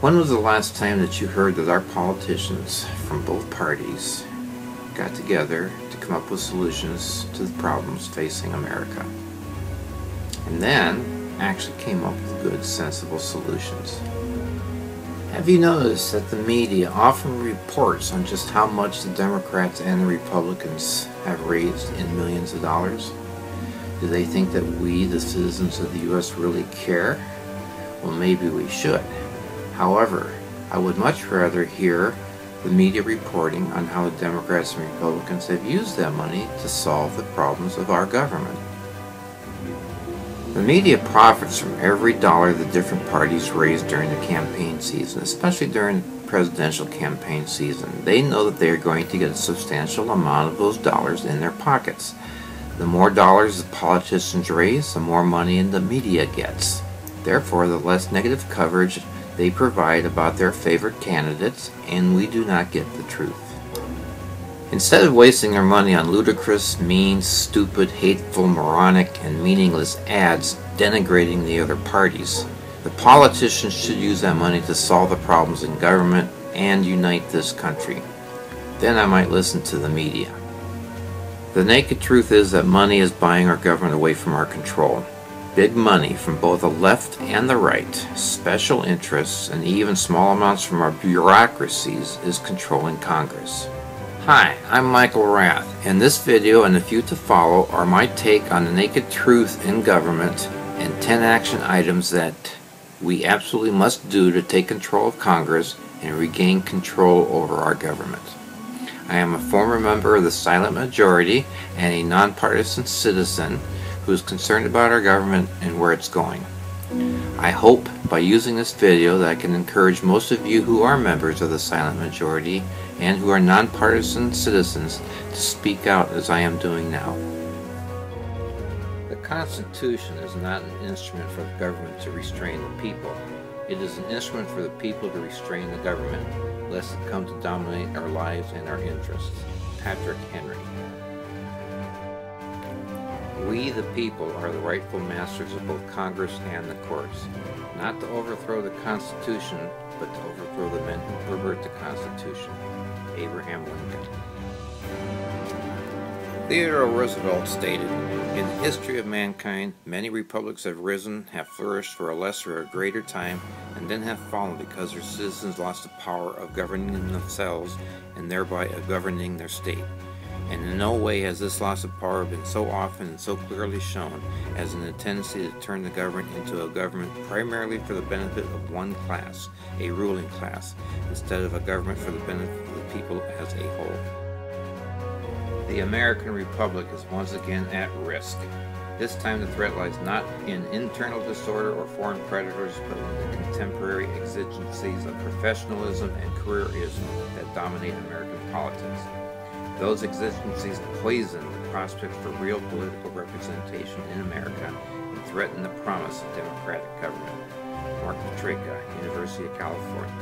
When was the last time that you heard that our politicians from both parties got together to come up with solutions to the problems facing America? And then actually came up with good, sensible solutions. Have you noticed that the media often reports on just how much the Democrats and the Republicans have raised in millions of dollars? Do they think that we, the citizens of the U.S., really care? Well, maybe we should. However, I would much rather hear the media reporting on how the Democrats and Republicans have used that money to solve the problems of our government. The media profits from every dollar the different parties raise during the campaign season, especially during the presidential campaign season. They know that they are going to get a substantial amount of those dollars in their pockets. The more dollars the politicians raise, the more money the media gets. Therefore, the less negative coverage they provide about their favorite candidates, and we do not get the truth. Instead of wasting their money on ludicrous, mean, stupid, hateful, moronic, and meaningless ads denigrating the other parties, the politicians should use that money to solve the problems in government and unite this country. Then I might listen to the media. The naked truth is that money is buying our government away from our control. Big money from both the left and the right, special interests, and even small amounts from our bureaucracies is controlling Congress. Hi, I'm Michael Rath, and this video and the few to follow are my take on the naked truth in government and 10 action items that we absolutely must do to take control of Congress and regain control over our government. I am a former member of the silent majority and a nonpartisan citizen who is concerned about our government and where it's going. I hope by using this video that I can encourage most of you who are members of the silent majority and who are nonpartisan citizens to speak out as I am doing now. The Constitution is not an instrument for the government to restrain the people. It is an instrument for the people to restrain the government, lest it come to dominate our lives and our interests. Patrick Henry. We, the people, are the rightful masters of both Congress and the courts, not to overthrow the Constitution, but to overthrow the men who pervert the Constitution. Abraham Lincoln. Theodore Roosevelt stated, "In the history of mankind, many republics have risen, have flourished for a lesser or greater time, and then have fallen because their citizens lost the power of governing themselves and thereby of governing their state. And in no way has this loss of power been so often and so clearly shown as in the tendency to turn the government into a government primarily for the benefit of one class, a ruling class, instead of a government for the benefit of the people as a whole." The American Republic is once again at risk. This time the threat lies not in internal disorder or foreign predators, but in the contemporary exigencies of professionalism and careerism that dominate American politics. Those exigencies poison the prospect for real political representation in America and threaten the promise of democratic government. Mark Petrarca, University of California.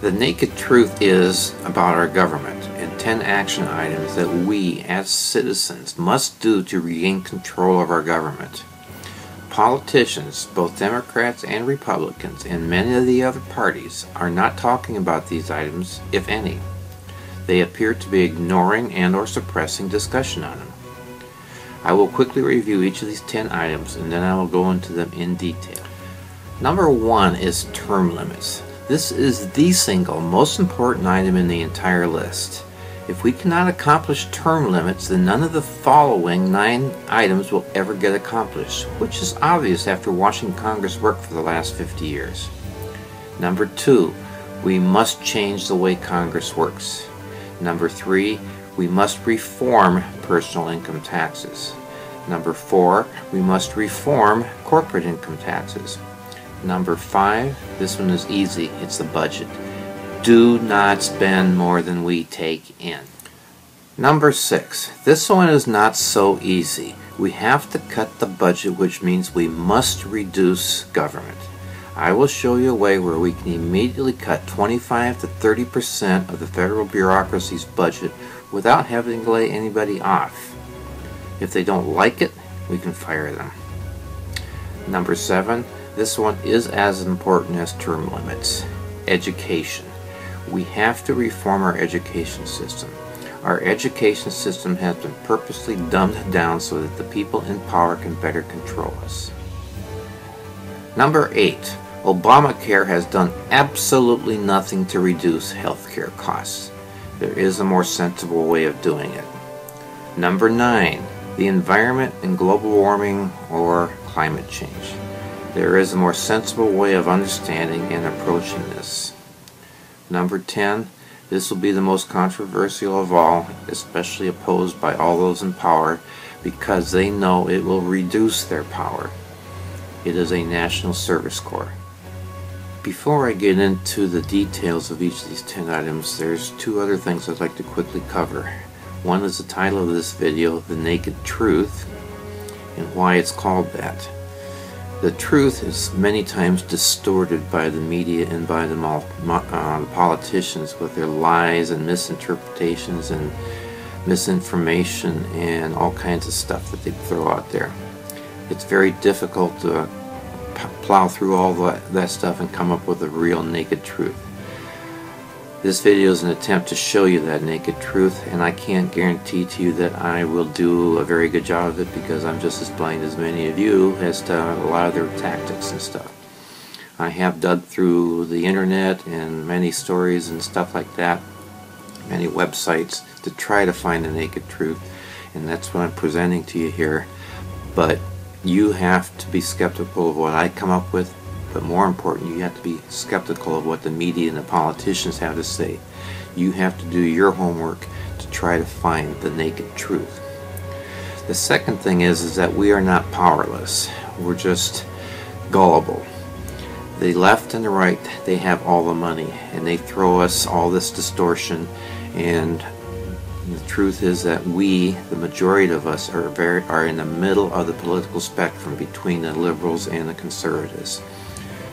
The naked truth is about our government and 10 action items that we, as citizens, must do to regain control of our government. Politicians, both Democrats and Republicans, and many of the other parties, are not talking about these items, if any. They appear to be ignoring and or suppressing discussion on them. I will quickly review each of these 10 items and then I will go into them in detail. Number 1 is term limits. This is the single most important item in the entire list. If we cannot accomplish term limits, then none of the following 9 items will ever get accomplished, which is obvious after watching Congress work for the last 50 years. Number 2, we must change the way Congress works. Number 3, we must reform personal income taxes. Number 4, we must reform corporate income taxes. Number 5, this one is easy, it's the budget. Do not spend more than we take in. Number 6, this one is not so easy. We have to cut the budget, which means we must reduce government. I will show you a way where we can immediately cut 25 to 30% of the federal bureaucracy's budget without having to lay anybody off. If they don't like it, we can fire them. Number 7, This one is as important as term limits. Education. We have to reform our education system. Our education system has been purposely dumbed down so that the people in power can better control us. Number 8. Obamacare has done absolutely nothing to reduce healthcare costs. There is a more sensible way of doing it. Number 9. The environment and global warming or climate change. There is a more sensible way of understanding and approaching this. Number 10. This will be the most controversial of all, especially opposed by all those in power, because they know it will reduce their power. It is a National Service Corps. Before I get into the details of each of these 10 items, there's 2 other things I'd like to quickly cover. One is the title of this video, The Naked Truth, and why it's called that. The truth is many times distorted by the media and by the politicians with their lies and misinterpretations and misinformation and all kinds of stuff that they throw out there. It's very difficult to plow through all that stuff and come up with a real naked truth. This video is an attempt to show you that naked truth, and I can't guarantee to you that I will do a very good job of it because I'm just as blind as many of you as to a lot of their tactics and stuff. I have dug through the internet and many stories and stuff like that, many websites, to try to find the naked truth, and that's what I'm presenting to you here. But you have to be skeptical of what I come up with. But more important, you have to be skeptical of what the media and the politicians have to say. You have to do your homework to try to find the naked truth. The second thing is that we are not powerless. We're just gullible. The left and the right, they have all the money, and they throw us all this distortion, and the truth is that we, the majority of us, are in the middle of the political spectrum between the liberals and the conservatives.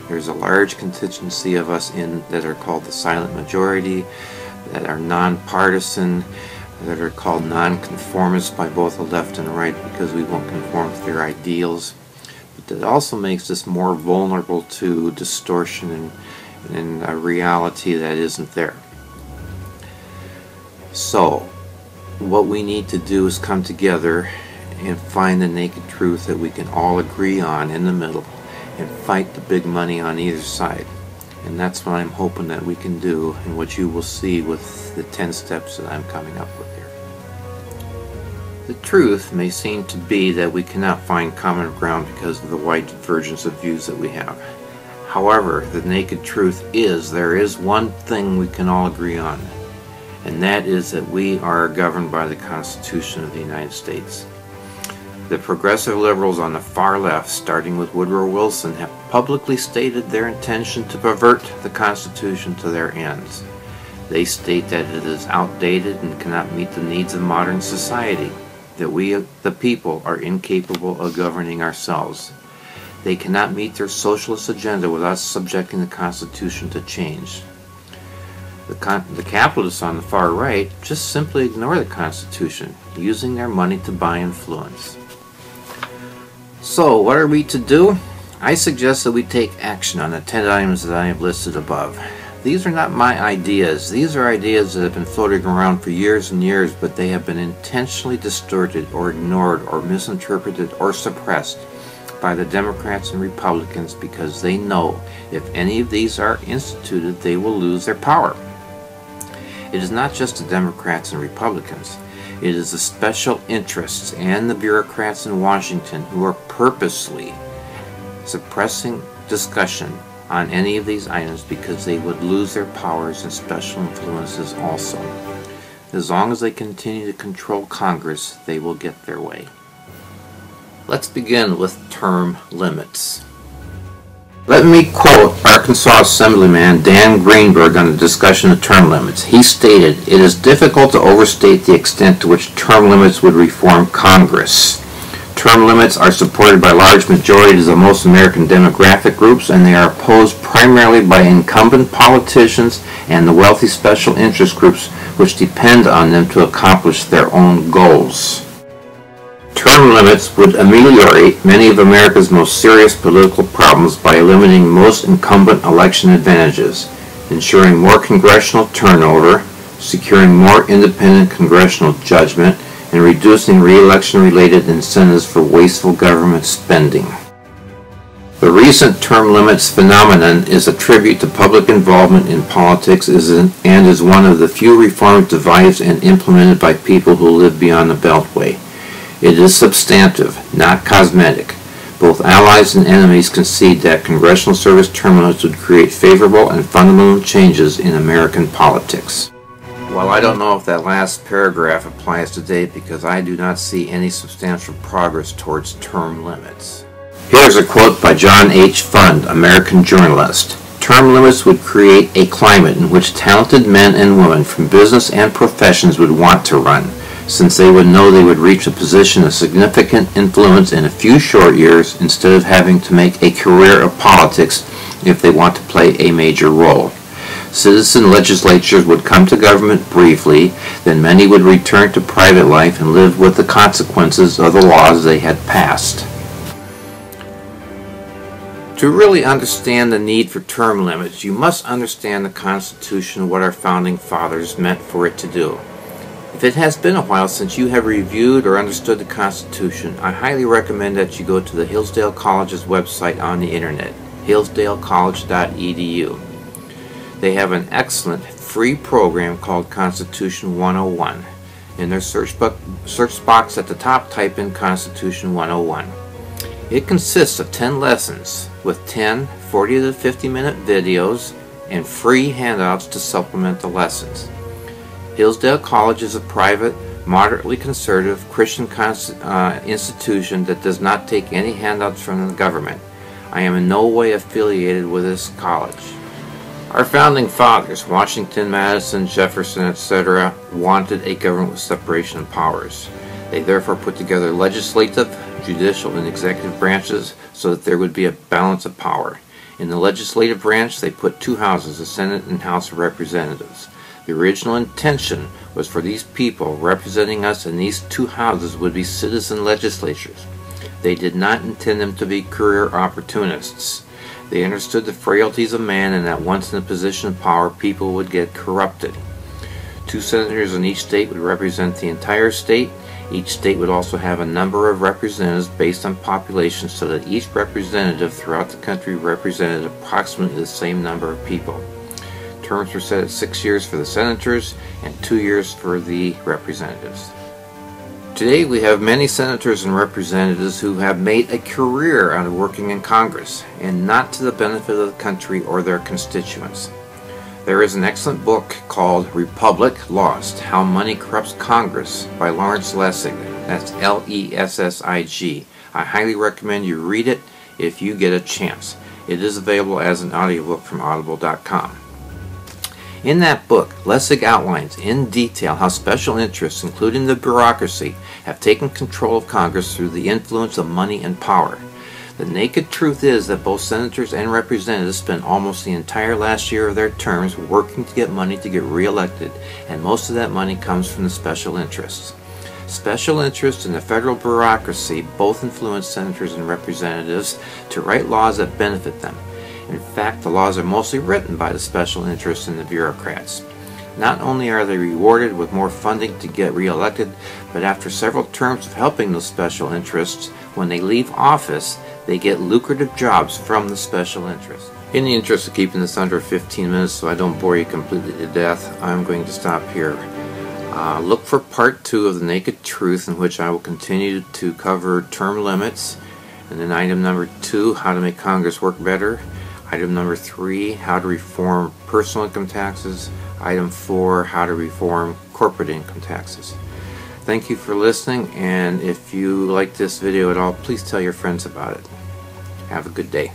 There's a large contingency of us that are called the silent majority, that are nonpartisan, that are called nonconformists by both the left and the right because we won't conform to their ideals. But that also makes us more vulnerable to distortion and a reality that isn't there. So, what we need to do is come together and find the naked truth that we can all agree on in the middle, and fight the big money on either side. And that's what I'm hoping that we can do, and what you will see with the 10 steps that I'm coming up with here. The truth may seem to be that we cannot find common ground because of the wide divergence of views that we have. However, the naked truth is there is one thing we can all agree on, and that is that we are governed by the Constitution of the United States. The progressive liberals on the far left, starting with Woodrow Wilson, have publicly stated their intention to pervert the Constitution to their ends. They state that it is outdated and cannot meet the needs of modern society, that we, the people, are incapable of governing ourselves. They cannot meet their socialist agenda without subjecting the Constitution to change. The capitalists on the far right just simply ignore the Constitution, using their money to buy influence. So, what are we to do? I suggest that we take action on the 10 items that I have listed above. These are not my ideas. These are ideas that have been floating around for years and years, but they have been intentionally distorted or ignored or misinterpreted or suppressed by the Democrats and Republicans because they know if any of these are instituted, they will lose their power. It is not just the Democrats and Republicans. It is the special interests and the bureaucrats in Washington who are purposely suppressing discussion on any of these items because they would lose their powers and special influences also. As long as they continue to control Congress, they will get their way. Let's begin with term limits. Let me quote Arkansas Assemblyman Dan Greenberg on the discussion of term limits. He stated, "It is difficult to overstate the extent to which term limits would reform Congress. Term limits are supported by large majorities of most American demographic groups, and they are opposed primarily by incumbent politicians and the wealthy special interest groups which depend on them to accomplish their own goals." Term limits would ameliorate many of America's most serious political problems by eliminating most incumbent election advantages, ensuring more congressional turnover, securing more independent congressional judgment, and reducing re-election-related incentives for wasteful government spending. The recent term limits phenomenon is a tribute to public involvement in politics and is one of the few reforms devised and implemented by people who live beyond the Beltway. It is substantive, not cosmetic. Both allies and enemies concede that congressional service term limits would create favorable and fundamental changes in American politics. Well, I don't know if that last paragraph applies today because I do not see any substantial progress towards term limits. Here's a quote by John H. Fund, American journalist. Term limits would create a climate in which talented men and women from business and professions would want to run, since they would know they would reach a position of significant influence in a few short years instead of having to make a career of politics if they want to play a major role. Citizen legislatures would come to government briefly, then many would return to private life and live with the consequences of the laws they had passed. To really understand the need for term limits, you must understand the Constitution and what our founding fathers meant for it to do. If it has been a while since you have reviewed or understood the Constitution, I highly recommend that you go to the Hillsdale College's website on the internet, hillsdalecollege.edu. They have an excellent free program called Constitution 101. In their search box at the top, type in Constitution 101. It consists of 10 lessons with 10 40 to 50 minute videos and free handouts to supplement the lessons. Hillsdale College is a private, moderately conservative Christian institution that does not take any handouts from the government. I am in no way affiliated with this college. Our founding fathers, Washington, Madison, Jefferson, etc., wanted a government with separation of powers. They therefore put together legislative, judicial, and executive branches so that there would be a balance of power. In the legislative branch, they put two houses, the Senate and House of Representatives. The original intention was for these people representing us in these two houses would be citizen legislatures. They did not intend them to be career opportunists. They understood the frailties of man and that once in a position of power, people would get corrupted. Two senators in each state would represent the entire state. Each state would also have a number of representatives based on population so that each representative throughout the country represented approximately the same number of people. Terms were set at 6 years for the senators and 2 years for the representatives. Today we have many senators and representatives who have made a career out of working in Congress and not to the benefit of the country or their constituents. There is an excellent book called Republic Lost, How Money Corrupts Congress by Lawrence Lessig. That's L-E-S-S-I-G. I highly recommend you read it if you get a chance. It is available as an audiobook from audible.com. In that book, Lessig outlines in detail how special interests, including the bureaucracy, have taken control of Congress through the influence of money and power. The naked truth is that both senators and representatives spent almost the entire last year of their terms working to get money to get reelected, and most of that money comes from the special interests. Special interests in the federal bureaucracy both influence senators and representatives to write laws that benefit them. In fact, the laws are mostly written by the special interests and the bureaucrats. Not only are they rewarded with more funding to get reelected, but after several terms of helping those special interests, when they leave office, they get lucrative jobs from the special interests. In the interest of keeping this under 15 minutes so I don't bore you completely to death, I'm going to stop here. Look for part 2 of The Naked Truth, in which I will continue to cover term limits, and then item number 2, how to make Congress work better. Item number 3, how to reform personal income taxes. Item 4, how to reform corporate income taxes. Thank you for listening, and if you like this video at all, please tell your friends about it. Have a good day.